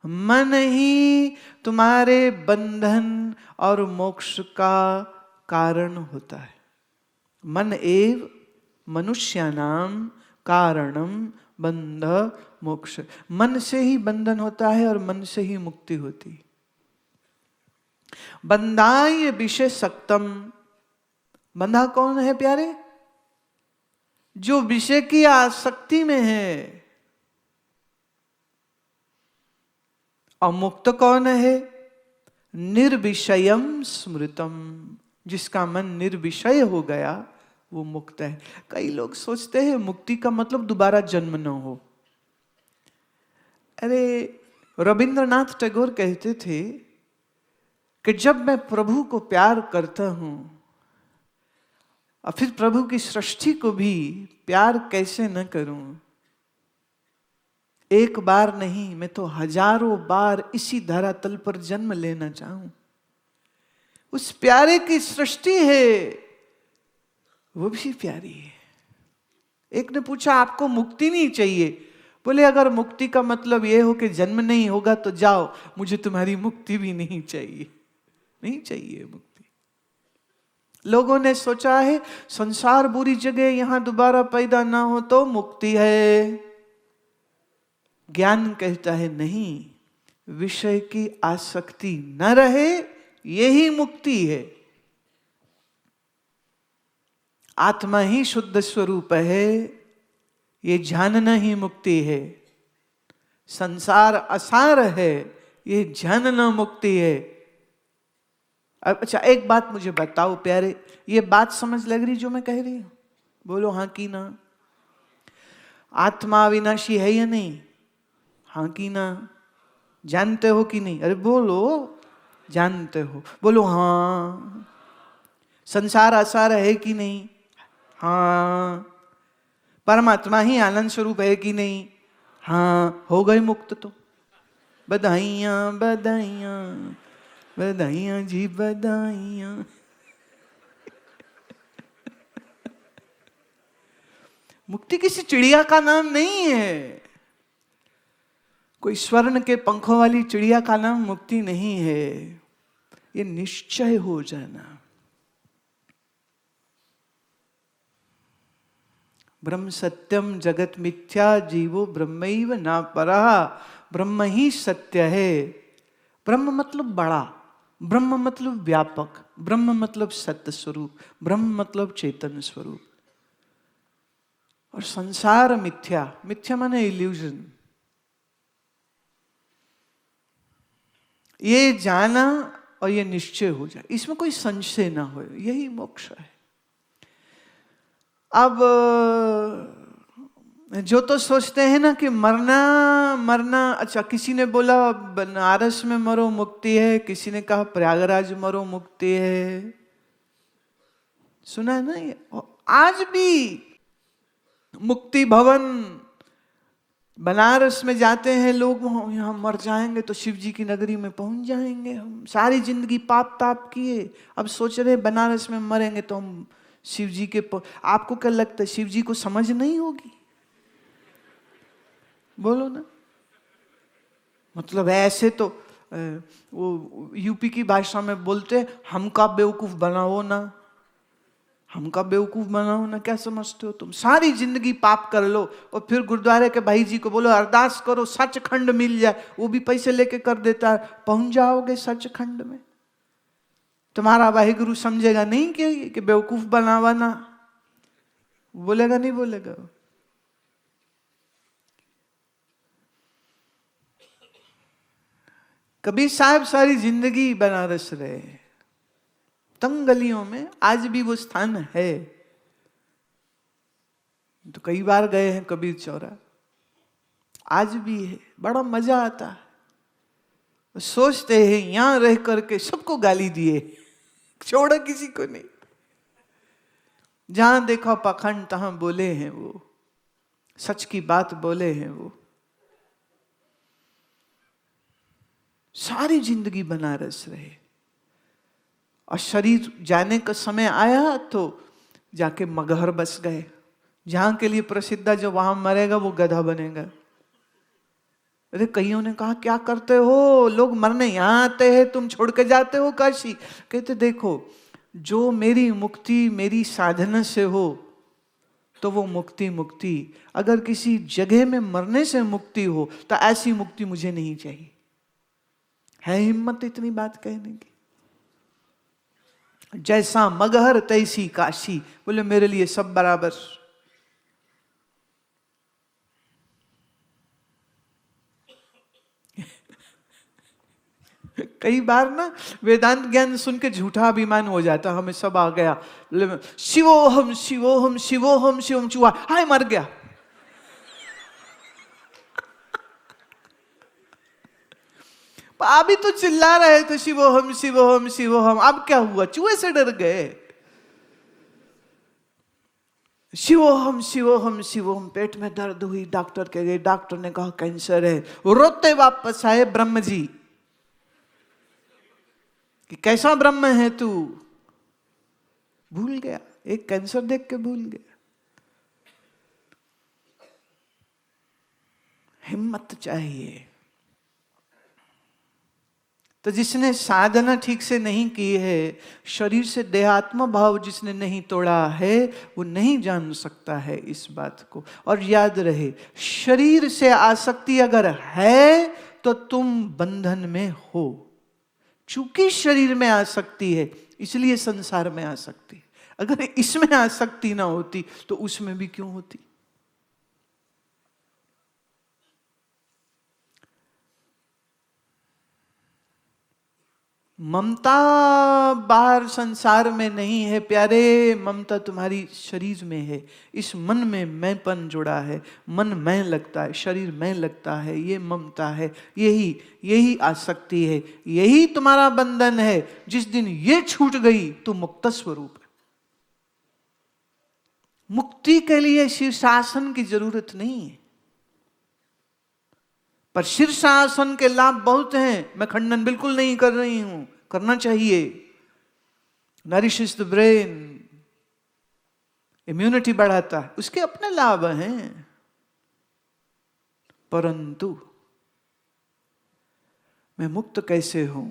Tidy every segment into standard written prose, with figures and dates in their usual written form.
मन ही तुम्हारे बंधन और मोक्ष का कारण होता है। मन एव मनुष्यानाम कारणम बंध मोक्ष। मन से ही बंधन होता है और मन से ही मुक्ति होती है। बंधाय विषय सक्तम। बंधा कौन है प्यारे? जो विषय की आसक्ति में है। और मुक्त कौन है? निर्विषयम स्मृतम। जिसका मन निर्विषय हो गया वो मुक्त है। कई लोग सोचते हैं मुक्ति का मतलब दोबारा जन्म न हो। अरे रविंद्रनाथ टैगोर कहते थे कि जब मैं प्रभु को प्यार करता हूं और फिर प्रभु की सृष्टि को भी प्यार कैसे न करूं। एक बार नहीं, मैं तो हजारों बार इसी धरातल पर जन्म लेना चाहूं। उस प्यारे की सृष्टि है, वो भी प्यारी है। एक ने पूछा आपको मुक्ति नहीं चाहिए? बोले अगर मुक्ति का मतलब ये हो कि जन्म नहीं होगा तो जाओ, मुझे तुम्हारी मुक्ति भी नहीं चाहिए। नहीं चाहिए मुक्ति। लोगों ने सोचा है संसार बुरी जगह, यहां दोबारा पैदा ना हो तो मुक्ति है। ज्ञान कहता है नहीं, विषय की आसक्ति न रहे यही मुक्ति है। आत्मा ही शुद्ध स्वरूप है, ये जानना ही मुक्ति है। संसार असार है, ये जानना मुक्ति है। अच्छा एक बात मुझे बताओ प्यारे, ये बात समझ लग रही जो मैं कह रही हूं? बोलो हाँ की ना। आत्मा अविनाशी है या नहीं? हाँ की ना। जानते हो कि नहीं? अरे बोलो जानते हो। बोलो हाँ। संसार असार है कि नहीं? हाँ। परमात्मा ही आनंद स्वरूप है कि नहीं? हाँ। हो गए मुक्त तो। बधाइयां बधाइयां बधाइयां जी बधाइयां। मुक्ति किसी चिड़िया का नाम नहीं है। कोई स्वर्ण के पंखों वाली चिड़िया का नाम मुक्ति नहीं है। ये निश्चय हो जाना। ब्रह्म सत्यम जगत मिथ्या जीवो ब्रह्मैव न परः। ब्रह्म ही सत्य है। ब्रह्म मतलब बड़ा, ब्रह्म मतलब व्यापक, ब्रह्म मतलब सत्य स्वरूप, ब्रह्म मतलब चेतन स्वरूप। और संसार मिथ्या। मिथ्या माने इल्यूजन। ये जाना और ये निश्चय हो जाए, इसमें कोई संशय ना हो, यही मोक्ष है। अब जो तो सोचते हैं ना कि मरना मरना, अच्छा किसी ने बोला बनारस में मरो मुक्ति है, किसी ने कहा प्रयागराज मरो मुक्ति है। सुना है ना ये? आज भी मुक्ति भवन बनारस में जाते हैं लोग, यहाँ मर जाएंगे तो शिव जी की नगरी में पहुंच जाएंगे। हम सारी जिंदगी पाप ताप किए, अब सोच रहे बनारस में मरेंगे तो हम शिव जी के आपको क्या लगता है शिव जी को समझ नहीं होगी? बोलो ना। मतलब ऐसे तो वो यूपी की भाषा में बोलते हमका बेवकूफ बनाओ ना, हमका बेवकूफ बनाओ ना। क्या समझते हो तुम? सारी जिंदगी पाप कर लो और फिर गुरुद्वारे के भाई जी को बोलो अरदास करो सचखंड मिल जाए, वो भी पैसे लेके कर देता है। पहुंच जाओगे सचखंड में। तुम्हारा वाहिगुरु समझेगा नहीं कि बेवकूफ बनावाना? बोलेगा नहीं बोलेगा? कबीर साहब सारी जिंदगी बनारस रहे, तंग गलियों में। आज भी वो स्थान है, तो कई बार गए हैं कबीर चौरा, आज भी है। बड़ा मजा आता है। सोचते हैं यहां रह करके सबको गाली दिए, छोड़ा किसी को नहीं। जहां देखा पाखंड तहां बोले हैं वो, सच की बात बोले हैं वो। सारी जिंदगी बनारस रहे और शरीर जाने का समय आया तो जाके मगहर बस गए। जहां के लिए प्रसिद्ध है, जो वहां मरेगा वो गधा बनेगा। अरे कईयों ने कहा क्या करते हो, लोग मरने यहाँ आते हैं, तुम छोड़ के जाते हो काशी। कहते देखो, जो मेरी मुक्ति मेरी साधना से हो तो वो मुक्ति मुक्ति, अगर किसी जगह में मरने से मुक्ति हो तो ऐसी मुक्ति मुझे नहीं चाहिए। है हिम्मत इतनी बात कहने की? जैसा मगहर तैसी काशी, बोले मेरे लिए सब बराबर। कई बार ना वेदांत ज्ञान सुन के झूठा अभिमान हो जाता, हमें सब आ गया, शिवोहम शिवोहम शिवोहम शिवम, चुहा हाय मर गया। अभी तो चिल्ला रहे थे शिवोहम शिवोहम शिवोहम, अब क्या हुआ, चूहे से डर गए। शिवोहम शिवोहम शिवोहम, पेट में दर्द हुई, डॉक्टर के गए, डॉक्टर ने कहा कैंसर है। रोते वापस आए ब्रह्म जी कि कैसा ब्रह्म है तू, भूल गया, एक कैंसर देख के भूल गया। हिम्मत चाहिए। तो जिसने साधना ठीक से नहीं की है, शरीर से देहात्म भाव जिसने नहीं तोड़ा है, वो नहीं जान सकता है इस बात को। और याद रहे, शरीर से आसक्ति अगर है तो तुम बंधन में हो। चूंकि शरीर में आसक्ति है इसलिए संसार में आसक्ति है। अगर इसमें आसक्ति ना होती तो उसमें भी क्यों होती? ममता बाहर संसार में नहीं है प्यारे, ममता तुम्हारी शरीर में है। इस मन में मैंपन जुड़ा है, मन मैं लगता है, शरीर मैं लगता है, ये ममता है, यही आसक्ति है, यही तुम्हारा बंधन है। जिस दिन ये छूट गई तो मुक्त स्वरूप है। मुक्ति के लिए शीर्षासन की जरूरत नहीं है, पर शीर्षासन के लाभ बहुत हैं। मैं खंडन बिल्कुल नहीं कर रही हूं, करना चाहिए। नरिशेस द ब्रेन, इम्यूनिटी बढ़ाता है, उसके अपने लाभ हैं। परंतु मैं मुक्त कैसे हूं?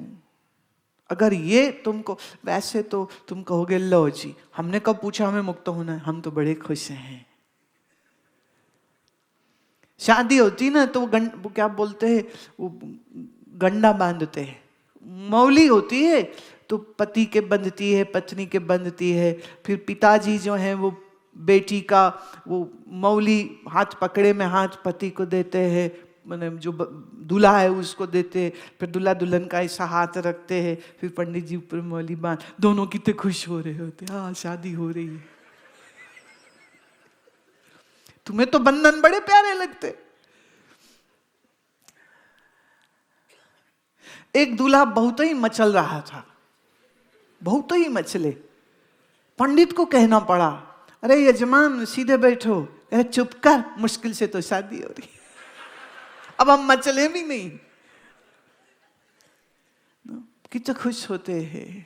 अगर ये तुमको, वैसे तो तुम कहोगे लो जी, हमने कब पूछा हमें मुक्त होना है, हम तो बड़े खुश हैं। शादी होती ना तो वो क्या बोलते हैं, वो गंडा बांधते हैं। मौली होती है तो पति के बंधती है, पत्नी के बंधती है। फिर पिताजी जो हैं वो बेटी का वो मौली हाथ पकड़े में हाथ पति को देते हैं, मैंने जो दूल्हा है उसको देते हैं। फिर दूल्हा दुल्हन का ऐसा हाथ रखते हैं, फिर पंडित जी ऊपर मौली बांध, दोनों कितने खुश हो रहे होते, हाँ शादी हो रही है। तुम्हें तो बंधन बड़े प्यारे लगते। एक दूल्हा बहुत ही मचल रहा था, बहुत ही मचले। पंडित को कहना पड़ा, अरे यजमान सीधे बैठो। अरे चुप कर, मुश्किल से तो शादी हो रही, अब हम मचले भी नहीं। कितने खुश होते हैं,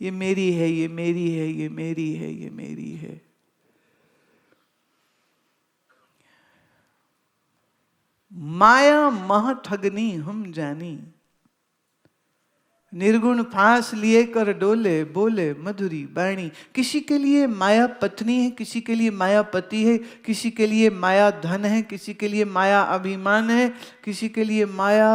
ये मेरी है, ये मेरी है, ये मेरी है, ये मेरी है। माया मह ठगनी हम जानी, निर्गुण फांस लिए कर डोले, बोले मधुरी बाणी। किसी के लिए माया पत्नी है, किसी के लिए माया पति है, किसी के लिए माया धन है, किसी के लिए माया अभिमान है, किसी के लिए माया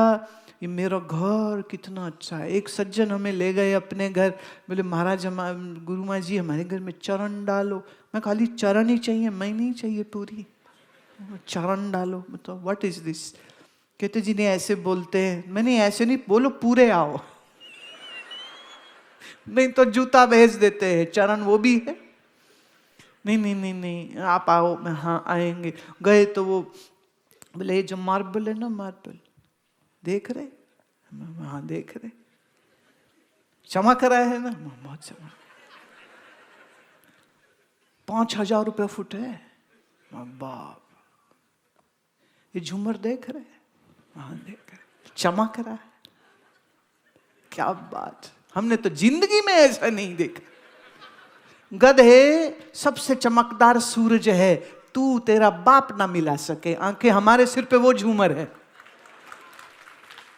ये मेरा घर कितना अच्छा है। एक सज्जन हमें ले गए अपने घर, बोले महाराज गुरु माँ जी हमारे घर में चरण डालो। मैं खाली चरण ही चाहिए, मैं नहीं चाहिए पूरी, चरण डालो। मतलब व्हाट इज दिस? कहते जी नहीं ऐसे बोलते हैं। मैंने ऐसे नहीं, बोलो पूरे आओ, नहीं तो जूता भेज देते हैं, चरण वो भी है। नहीं नहीं नहीं नहीं आप आओ। मैं हाँ आएंगे। गए तो वो बोले ये जो मार्बल है ना, मार्बल देख रहे? हाँ देख रहे, चमक रहा है ना, बहुत चमक। 5,000 रुपये फुट है। बाप, ये झूमर देख रहे? हाँ देख रहे, चमक रहा है। क्या बात, हमने तो जिंदगी में ऐसा नहीं देखा। गधे सबसे चमकदार सूरज है, तू तेरा बाप ना मिला सके आंखें, हमारे सिर पे वो झूमर है।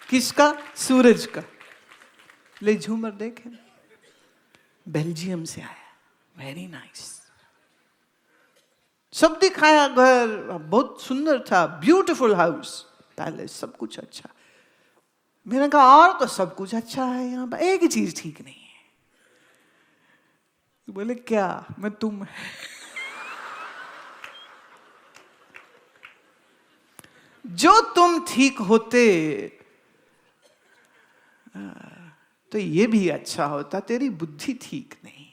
किसका? सूरज का। ले झूमर देखे, बेल्जियम से आया, वेरी नाइस। सब दिखाया, घर बहुत सुंदर था, ब्यूटीफुल हाउस, पैलेस, सब कुछ अच्छा। मैंने कहा और तो सब कुछ अच्छा है यहाँ पर, एक ही चीज ठीक नहीं है। तो बोले क्या? मैं तुम जो तुम ठीक होते तो ये भी अच्छा होता, तेरी बुद्धि ठीक नहीं।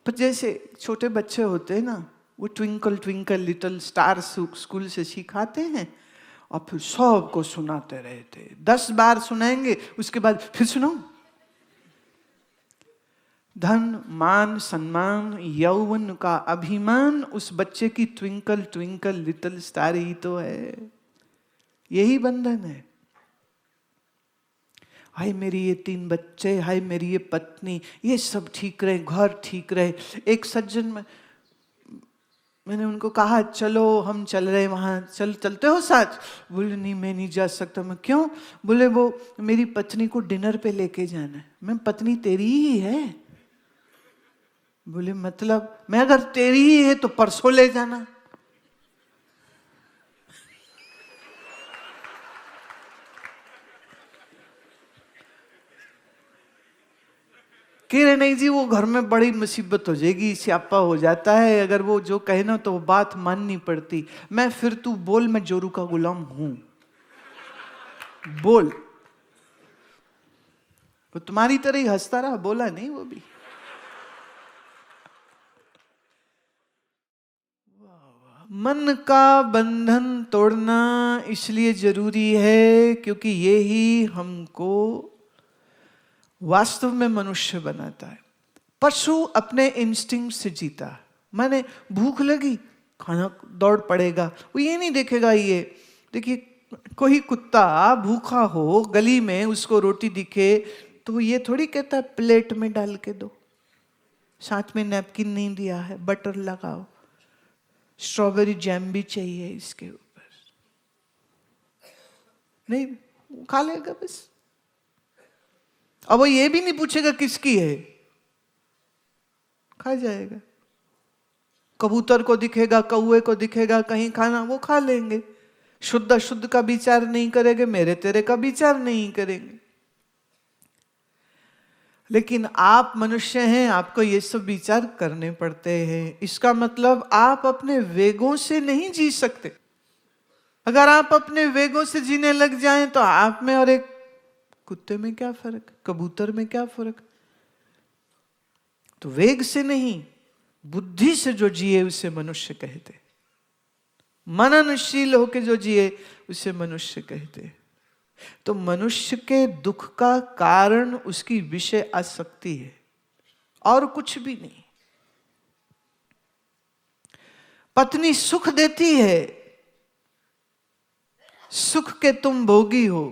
पर जैसे छोटे बच्चे होते हैं ना, वो twinkle twinkle little star school से सिखाते हैं और फिर सबको सुनाते रहते, 10 बार सुनाएंगे, उसके बाद फिर सुनाओ। धन मान सम्मान यौवन का अभिमान उस बच्चे की ट्विंकल ट्विंकल लिटिल स्टार ही तो है। यही बंधन है। हाय मेरी ये 3 बच्चे, हाय मेरी ये पत्नी, ये सब ठीक रहे, घर ठीक रहे। एक सज्जन में मैंने उनको कहा चलो हम चल रहे वहां, चलते हो साथ? बोले नहीं मैं नहीं जा सकता। मैं क्यों? बोले वो मेरी पत्नी को डिनर पे लेके जाना है। मैं पत्नी तेरी ही है। बोले मतलब? मैं अगर तेरी ही है तो परसों ले जाना। कह रहे नहीं जी वो घर में बड़ी मुसीबत हो जाएगी, स्यापा हो जाता है, अगर वो जो कहे ना तो वो बात माननी पड़ती। मैं फिर तू बोल, मैं जोरू का गुलाम हूं, बोल। वो तुम्हारी तरह ही हंसता रहा, बोला नहीं वो भी। मन का बंधन तोड़ना इसलिए जरूरी है क्योंकि ये ही हमको वास्तव में मनुष्य बनाता है। पशु अपने इंस्टिंक्ट से जीता, माने भूख लगी खाना दौड़ पड़ेगा, वो ये नहीं देखेगा। ये देखिए कोई कुत्ता भूखा हो गली में, उसको रोटी दिखे तो ये थोड़ी कहता है प्लेट में डाल के दो, साथ में नैपकिन नहीं दिया है, बटर लगाओ, स्ट्रॉबेरी जैम भी चाहिए इसके ऊपर, नहीं खा लेगा बस। अब वो ये भी नहीं पूछेगा किसकी है, खा जाएगा। कबूतर को दिखेगा, कौए को दिखेगा कहीं खाना, वो खा लेंगे। शुद्ध अशुद्ध का विचार नहीं करेंगे, मेरे तेरे का विचार नहीं करेंगे। लेकिन आप मनुष्य हैं, आपको ये सब विचार करने पड़ते हैं। इसका मतलब आप अपने वेगों से नहीं जी सकते। अगर आप अपने वेगों से जीने लग जाएं तो आप में और एक कुत्ते में क्या फर्क, कबूतर में क्या फर्क? तो वेग से नहीं, बुद्धि से जो जिए उसे मनुष्य कहते, मननशील होके जो जिए उसे मनुष्य कहते। तो मनुष्य के दुख का कारण उसकी विषय आसक्ति है और कुछ भी नहीं। पत्नी सुख देती है, सुख के तुम भोगी हो,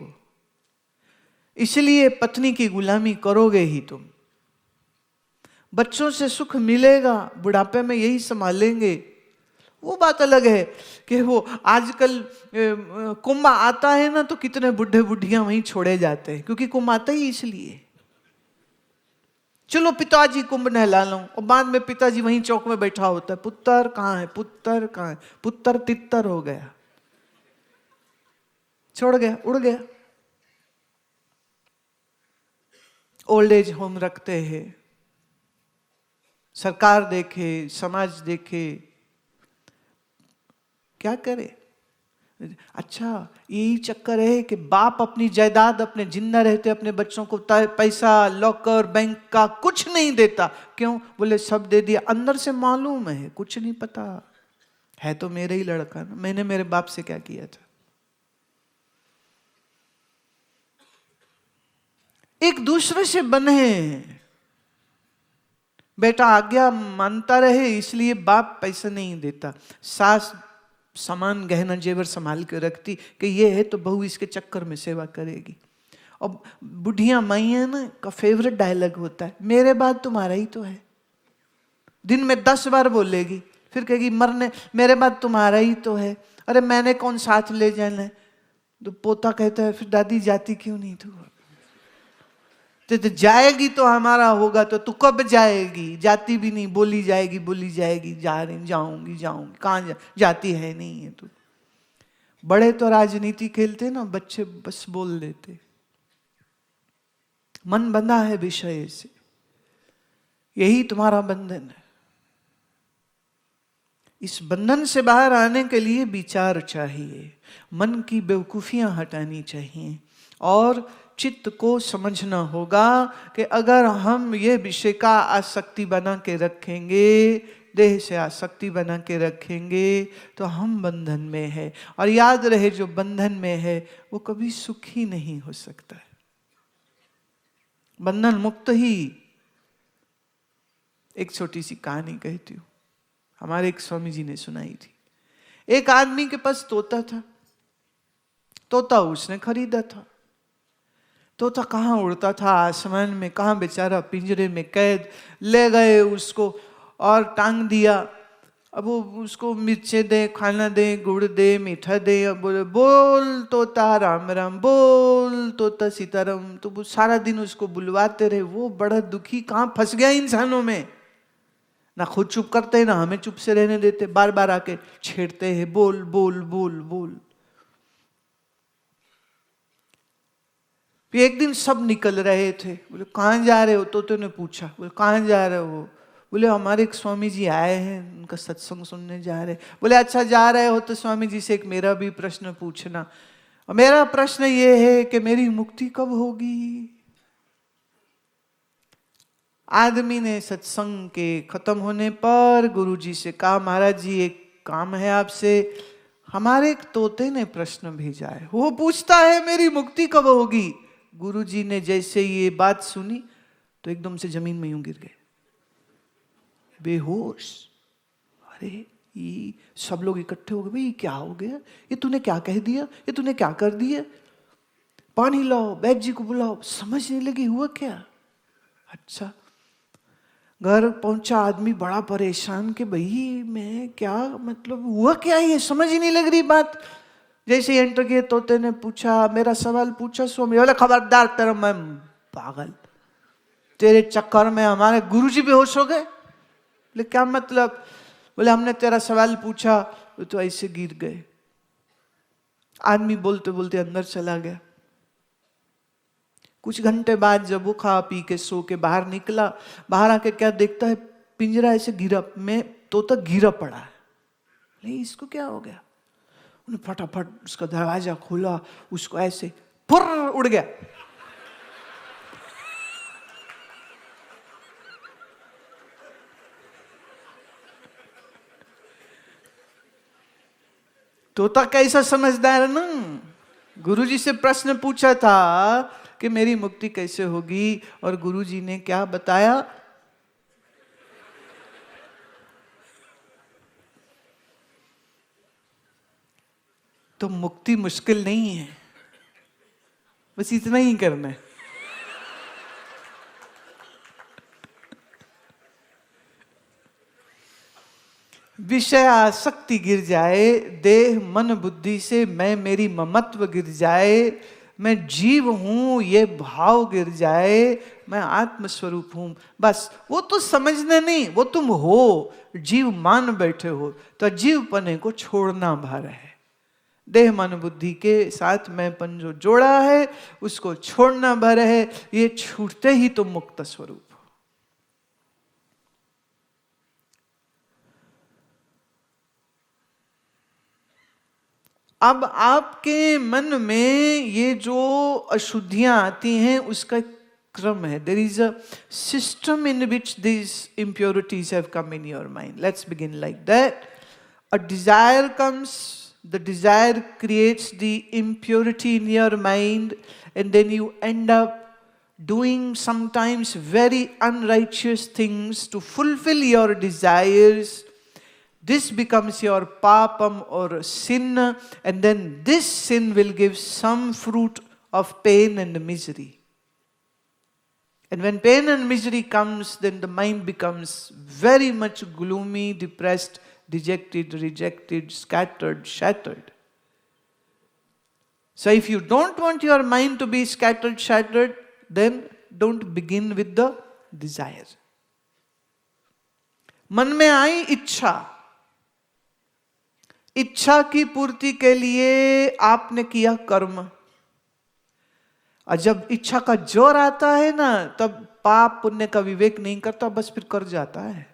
इसलिए पत्नी की गुलामी करोगे ही तुम। बच्चों से सुख मिलेगा, बुढ़ापे में यही संभालेंगे, वो बात अलग है कि वो आजकल कुंभ आता है ना तो कितने बुढ़े बुढ़ियां वहीं छोड़े जाते हैं, क्योंकि कुंभ आता ही इसलिए। चलो पिताजी कुंभ नहला लो, और बाद में पिताजी वहीं चौक में बैठा होता है, पुत्र कहाँ है, पुत्र कहाँ है, पुत्र तितर हो गया, छोड़ गया, उड़ गया। ओल्ड एज होम रखते हैं, सरकार देखे, समाज देखे, क्या करे? अच्छा यही चक्कर है कि बाप अपनी जायदाद अपने जिंदा रहते अपने बच्चों को पैसा, लॉकर, बैंक का कुछ नहीं देता। क्यों? बोले सब दे दिया, अंदर से मालूम है कुछ नहीं पता है, तो मेरे ही लड़का ना, मैंने मेरे बाप से क्या किया था। एक दूसरे से बने, बेटा आज्ञा मानता रहे इसलिए बाप पैसा नहीं देता, सास सामान गहना जेवर संभाल के रखती कि ये है तो बहू इसके चक्कर में सेवा करेगी। और बुढ़िया माई है ना का फेवरेट डायलॉग होता है, मेरे बाद तुम्हारा ही तो है। दिन में 10 बार बोलेगी, फिर कहेगी मरने मेरे बाद तुम्हारा ही तो है, अरे मैंने कौन साथ ले जाना है। तो पोता कहता है फिर दादी जाती क्यों नहीं तू? तो जाएगी तो हमारा होगा, तो तू कब जाएगी? जाती भी नहीं, बोली जाएगी जा रही जाऊंगी, कहाँ जाती है नहीं है तू। बड़े तो राजनीति खेलते ना, बच्चे बस बोल देते। मन बंधा है विषय से, यही तुम्हारा बंधन है। इस बंधन से बाहर आने के लिए विचार चाहिए, मन की बेवकूफियां हटानी चाहिए और चित्त को समझना होगा कि अगर हम ये विषय का आसक्ति बना के रखेंगे, देह से आसक्ति बना के रखेंगे, तो हम बंधन में है। और याद रहे जो बंधन में है वो कभी सुखी नहीं हो सकता है। बंधन मुक्त ही। एक छोटी सी कहानी कहती हूँ, हमारे एक स्वामी जी ने सुनाई थी। एक आदमी के पास तोता था, तोता उसने खरीदा था। तोता कहाँ उड़ता था आसमान में, कहाँ बेचारा पिंजरे में कैद। ले गए उसको और टांग दिया। अब वो उसको मिर्चे दे, खाना दे, गुड़ दे, मीठा दे। अब बोले बोल तोता राम राम, बोल तोता सीताराम। तो वो सारा दिन उसको बुलवाते रहे। वो बड़ा दुखी, कहाँ फंस गया इंसानों में, ना खुद चुप करते ना हमें चुप से रहने देते, बार बार आके छेड़ते हैं, बोल बोल बोल बोल। एक दिन सब निकल रहे थे। बोले कहाँ जा रहे हो? तोते ने पूछा। बोले कहाँ जा रहे हो? बोले हमारे एक स्वामी जी आए हैं, उनका सत्संग सुनने जा रहे। बोले अच्छा जा रहे हो तो स्वामी जी से एक मेरा भी प्रश्न पूछना। और मेरा प्रश्न ये है कि मेरी मुक्ति कब होगी? आदमी ने सत्संग के खत्म होने पर गुरुजी से कहा, महाराज जी एक काम है आपसे। हमारे एक तोते ने प्रश्न भेजा है, वो पूछता है मेरी मुक्ति कब होगी। गुरुजी ने जैसे ये बात सुनी तो एकदम से जमीन में यूं गिर गए, बेहोश। अरे ये सब लोग इकट्ठे हो गए, भाई क्या हो गया? ये तूने क्या कह दिया? ये तूने क्या कर दिया? पानी लाओ, बैग जी को बुलाओ। समझ नहीं लगी हुआ क्या। अच्छा, घर पहुंचा आदमी बड़ा परेशान कि भाई मैं क्या, मतलब हुआ क्या, ये समझ ही नहीं लग रही बात। जैसे एंटर किए तोते ने पूछा, मेरा सवाल पूछा स्वामी। बोले खबरदार तेरा, मैं पागल, तेरे चक्कर में हमारे गुरुजी बेहोश हो गए। बोले क्या मतलब? बोले हमने तेरा सवाल पूछा तो ऐसे गिर गए। आदमी बोलते बोलते अंदर चला गया। कुछ घंटे बाद जब वो खा पी के सो के बाहर निकला, बाहर आके क्या देखता है, पिंजरा ऐसे गिरा में तोता गिरा पड़ा है। नहीं इसको क्या हो गया? उन्हें फटाफट उसका दरवाजा खोला, उसको ऐसे फुर उड़ गया। तोता कैसा समझदार ना, गुरुजी से प्रश्न पूछा था कि मेरी मुक्ति कैसे होगी, और गुरुजी ने क्या बताया? तो मुक्ति मुश्किल नहीं है, बस इतना ही करना है। विषय आसक्ति गिर जाए, देह मन बुद्धि से मैं मेरी ममत्व गिर जाए, मैं जीव हूं ये भाव गिर जाए, मैं आत्म स्वरूप हूं, बस वो तो समझना नहीं, वो तुम हो, जीव मान बैठे हो। तो जीवपने को छोड़ना भार है। देह मन बुद्धि के साथ मैंपन जो जोड़ा है उसको छोड़ना भर है। ये छूटते ही तुम मुक्त स्वरूप हो। अब आपके मन में ये जो अशुद्धियां आती हैं उसका क्रम है। There is a system in which these impurities have come in your mind. Let's begin like that. A desire comes, the desire creates the impurity in your mind, and then you end up doing sometimes very unrighteous things to fulfill your desires. This becomes your papam or sin, and then this sin will give some fruit of pain and misery. And when pain and misery comes, then the mind becomes very much gloomy, depressed, dejected, rejected, scattered, shattered. So if you don't want your mind to be scattered, shattered, then don't begin with the desire. मन में आई इच्छा, इच्छा की पूर्ति के लिए आपने किया कर्म, और जब इच्छा का जोर आता है ना, तब पाप पुण्य का विवेक नहीं करता, बस फिर कर जाता है।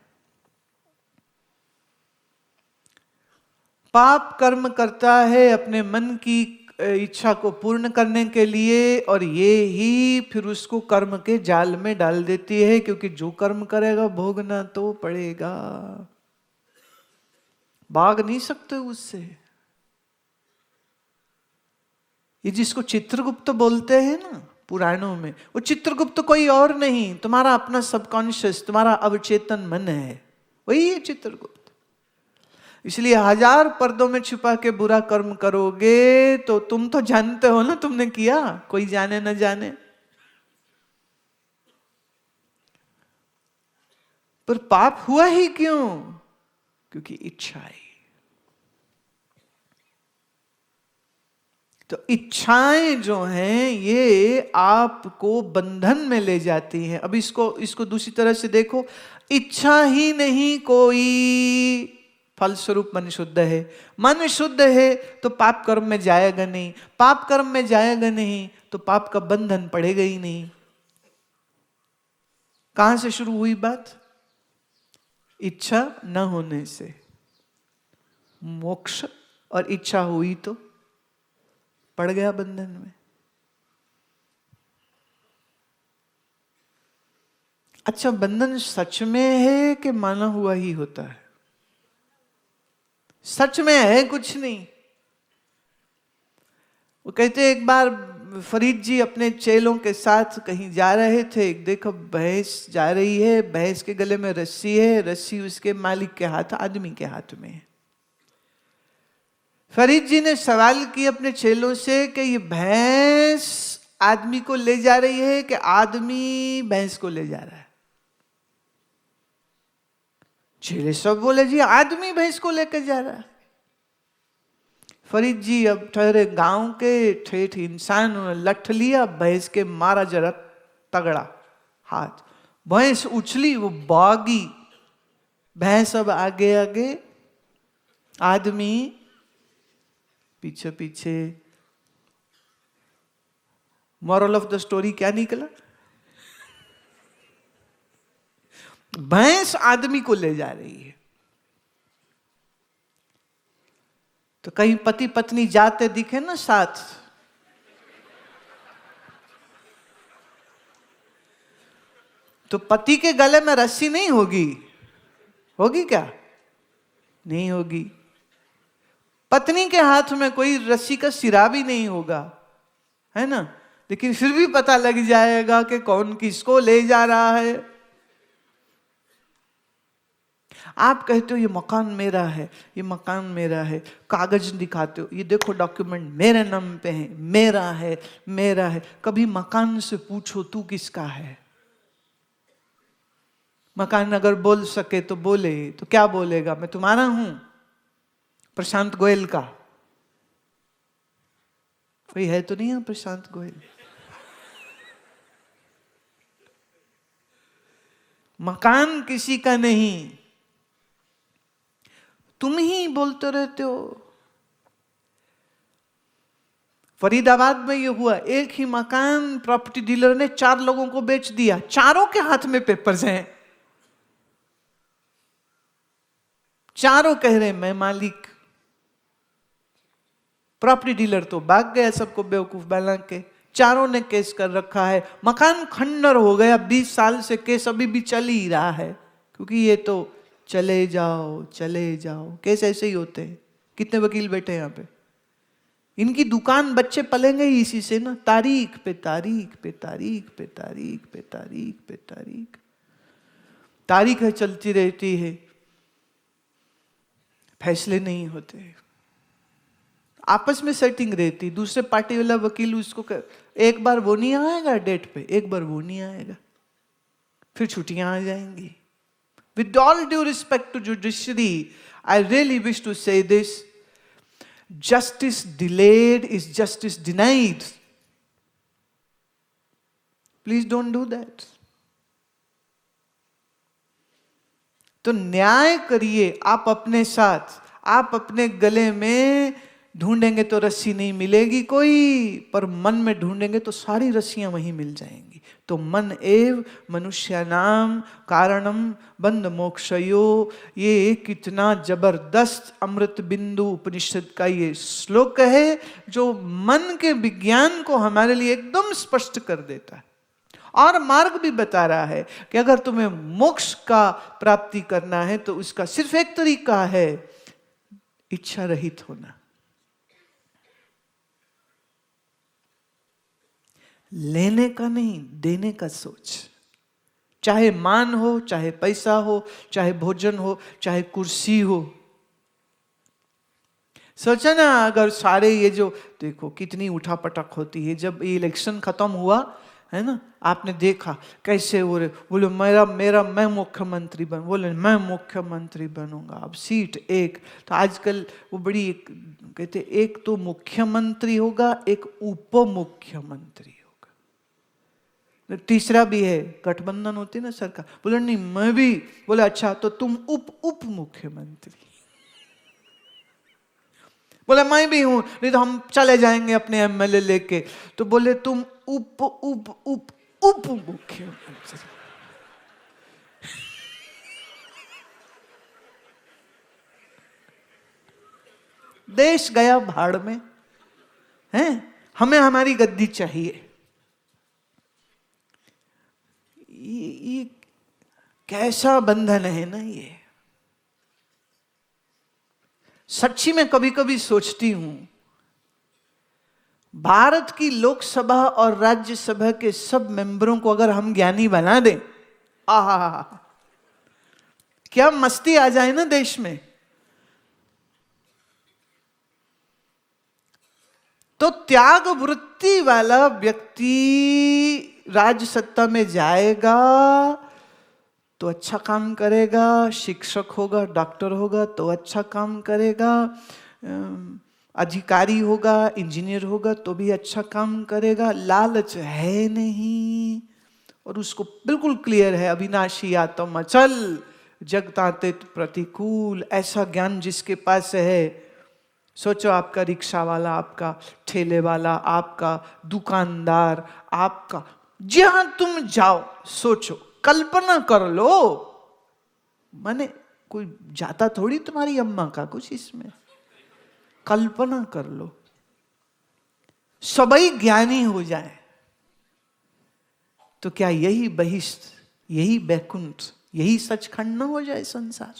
पाप कर्म करता है अपने मन की इच्छा को पूर्ण करने के लिए, और ये ही फिर उसको कर्म के जाल में डाल देती है, क्योंकि जो कर्म करेगा भोगना तो पड़ेगा, भाग नहीं सकते उससे। ये जिसको चित्रगुप्त बोलते हैं ना पुराणों में, वो चित्रगुप्त कोई और नहीं, तुम्हारा अपना सबकॉन्शियस, तुम्हारा अवचेतन मन है, वही है चित्रगुप्त। इसलिए 1000 पर्दों में छुपा के बुरा कर्म करोगे तो तुम तो जानते हो ना तुमने किया, कोई जाने न जाने, पर पाप हुआ ही क्यों? क्योंकि इच्छा आई। तो इच्छाएं जो हैं ये आपको बंधन में ले जाती हैं। अब इसको दूसरी तरह से देखो, इच्छा ही नहीं कोई, फलस्वरूप मन शुद्ध है। मन शुद्ध है तो पाप कर्म में जाएगा नहीं, पाप कर्म में जाएगा नहीं तो पाप का बंधन पड़ेगा ही नहीं। कहां से शुरू हुई बात? इच्छा न होने से मोक्ष, और इच्छा हुई तो पड़ गया बंधन में। अच्छा, बंधन सच में है कि माना हुआ ही होता है? सच में है कुछ नहीं। वो कहते एक बार फरीद जी अपने चेलों के साथ कहीं जा रहे थे, देखो भैंस जा रही है, भैंस के गले में रस्सी है, रस्सी उसके मालिक के हाथ, आदमी के हाथ में है। फरीद जी ने सवाल किया अपने चेलों से कि ये भैंस आदमी को ले जा रही है कि आदमी भैंस को ले जा रहा है? चेले सब बोले जी आदमी भैंस को लेकर जा रहा है। फरीद जी अब ठहरे गांव के ठेठ इंसान, लठ लिया, भैंस के मारा जरा तगड़ा हाथ, भैंस उछली, वो भागी, भैंस अब आगे आगे, आदमी पीछे पीछे। मॉरल ऑफ द स्टोरी क्या निकला? भैंस आदमी को ले जा रही है। तो कहीं पति पत्नी जाते दिखे ना साथ, तो पति के गले में रस्सी नहीं होगी, होगी क्या? नहीं होगी। पत्नी के हाथ में कोई रस्सी का सिरा भी नहीं होगा, है ना, लेकिन फिर भी पता लग जाएगा कि कौन किसको ले जा रहा है। आप कहते हो ये मकान मेरा है, ये मकान मेरा है, कागज दिखाते हो, ये देखो डॉक्यूमेंट मेरे नाम पे है, मेरा है, मेरा है। कभी मकान से पूछो तू किसका है? मकान अगर बोल सके तो बोले, तो क्या बोलेगा? मैं तुम्हारा हूं, प्रशांत गोयल का। कोई है तो नहीं है प्रशांत गोयल? मकान किसी का नहीं, तुम ही बोलते रहते हो। फरीदाबाद में ये हुआ, एक ही मकान प्रॉपर्टी डीलर ने 4 लोगों को बेच दिया, चारों के हाथ में पेपर्स हैं, चारों कह रहे मैं मालिक। प्रॉपर्टी डीलर तो भाग गया सबको बेवकूफ बना के, चारों ने केस कर रखा है, मकान खंडर हो गया। 20 साल से केस अभी भी चल ही रहा है, क्योंकि ये तो चले जाओ चले जाओ, केस ऐसे ही होते हैं। कितने वकील बैठे हैं यहाँ पे, इनकी दुकान बच्चे पलेंगे ही इसी से ना, तारीख पे तारीख पे तारीख पे तारीख पे तारीख पे तारीख, तारीख है चलती रहती है, फैसले नहीं होते, आपस में सेटिंग रहती। दूसरे पार्टी वाला वकील उसको एक बार वो नहीं आएगा डेट पे, एक बार वो नहीं आएगा, फिर छुट्टियां आ जाएंगी। With all due respect to judiciary, I really wish to say this: justice delayed is justice denied. Please don't do that. तो न्याय करिए आप अपने साथ, आप अपने गले में ढूंढेंगे तो रस्सी नहीं मिलेगी कोई, पर मन में ढूंढेंगे तो सारी रस्सियां वहीं मिल जाएंगी। तो मन एव मनुष्यानाम कारणम बंध मोक्षयो, ये कितना जबरदस्त अमृत बिंदु उपनिषद का ये श्लोक है जो मन के विज्ञान को हमारे लिए एकदम स्पष्ट कर देता है और मार्ग भी बता रहा है कि अगर तुम्हें मोक्ष का प्राप्ति करना है तो उसका सिर्फ एक तरीका है, इच्छा रहित होना। लेने का नहीं, देने का सोच। चाहे मान हो, चाहे पैसा हो, चाहे भोजन हो, चाहे कुर्सी हो। सोचा ना अगर सारे ये जो देखो कितनी उठापटक होती है, जब ये इलेक्शन खत्म हुआ है ना, आपने देखा कैसे बोले मैं मुख्यमंत्री बन, बोले मैं मुख्यमंत्री बनूंगा, अब सीट एक। तो आजकल वो बड़ी कहते एक तो मुख्यमंत्री होगा, एक उप मुख्यमंत्री होगा, तीसरा भी है, गठबंधन होती ना सरकार, बोले नहीं मैं भी, बोले अच्छा तो तुम उप मुख्यमंत्री, बोले मैं भी हूं, नहीं तो हम चले जाएंगे अपने एमएलए लेके, तो बोले तुम उप मुख्यमंत्री। देश गया भाड़ में, हैं? हमें हमारी गद्दी चाहिए। ये कैसा बंधन है ना ये। सच्ची में कभी कभी सोचती हूं, भारत की लोकसभा और राज्यसभा के सब मेंबरों को अगर हम ज्ञानी बना दें, आहा क्या मस्ती आ जाए ना देश में। तो त्याग वृत्ति वाला व्यक्ति राज्य सत्ता में जाएगा तो अच्छा काम करेगा, शिक्षक होगा, डॉक्टर होगा तो अच्छा काम करेगा, अधिकारी होगा, इंजीनियर होगा तो भी अच्छा काम करेगा। लालच है नहीं और उसको बिल्कुल क्लियर है, अविनाशी आत्म अचल जगताते प्रतिकूल। ऐसा ज्ञान जिसके पास है, सोचो आपका रिक्शा वाला, आपका ठेले वाला, आपका दुकानदार, आपका जहां तुम जाओ, सोचो, कल्पना कर लो, माने कोई जाता थोड़ी तुम्हारी अम्मा का कुछ इसमें, कल्पना कर लो सबई ज्ञानी हो जाए तो क्या यही बहिष्ठ, यही बैकुंठ, यही सचखंड न हो जाए संसार।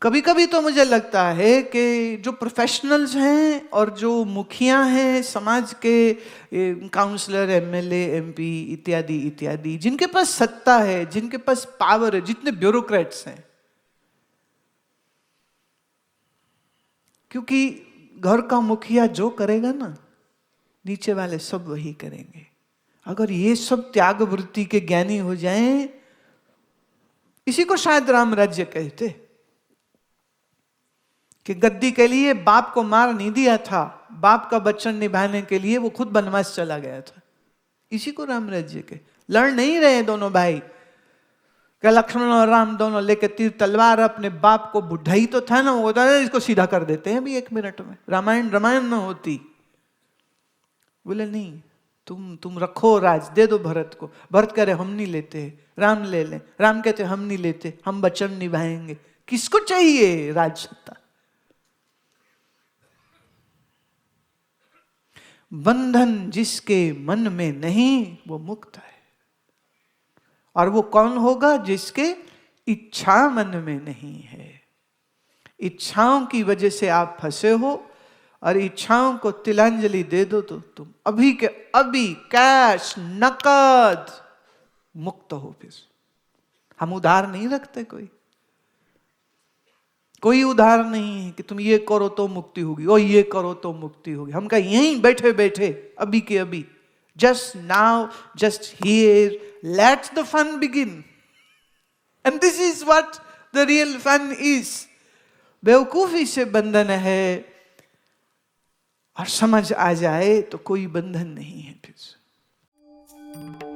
कभी कभी तो मुझे लगता है कि जो प्रोफेशनल्स हैं और जो मुखिया हैं समाज के, काउंसलर, एमएलए, एमपी इत्यादि इत्यादि, जिनके पास सत्ता है, जिनके पास पावर है, जितने ब्यूरोक्रेट्स हैं, क्योंकि घर का मुखिया जो करेगा ना, नीचे वाले सब वही करेंगे। अगर ये सब त्याग वृत्ति के ज्ञानी हो जाएं, इसी को शायद राम राज्य कहते, कि गद्दी के लिए बाप को मार नहीं दिया था, बाप का वचन निभाने के लिए वो खुद वनवास चला गया था। इसी को राम राज्य के। लड़ नहीं रहे दोनों भाई, क्या लक्ष्मण और राम दोनों लेके तीर तलवार, अपने बाप को, बुढ़ाई तो था ना, वो इसको सीधा कर देते हैं अभी 1 मिनट में। रामायण न होती, बोले नहीं तुम रखो राज, दे दो भरत को। भरत कह रहे हम नहीं लेते, राम ले लें। राम कहते हम नहीं लेते, हम वचन निभाएंगे। किसको चाहिए राज सत्ता? बंधन जिसके मन में नहीं वो मुक्त है। और वो कौन होगा? जिसके इच्छा मन में नहीं है। इच्छाओं की वजह से आप फंसे हो और इच्छाओं को तिलांजलि दे दो तो तुम अभी के अभी कैश नकद मुक्त हो। फिर हम उधार नहीं रखते, कोई उधार नहीं है कि तुम ये करो तो मुक्ति होगी और ये करो तो मुक्ति होगी। हम कहा यहीं बैठे बैठे अभी के अभी Just now, just here, let the fun begin. And this is what the real fun is. बेवकूफी से बंधन है और समझ आ जाए तो कोई बंधन नहीं है फिर से।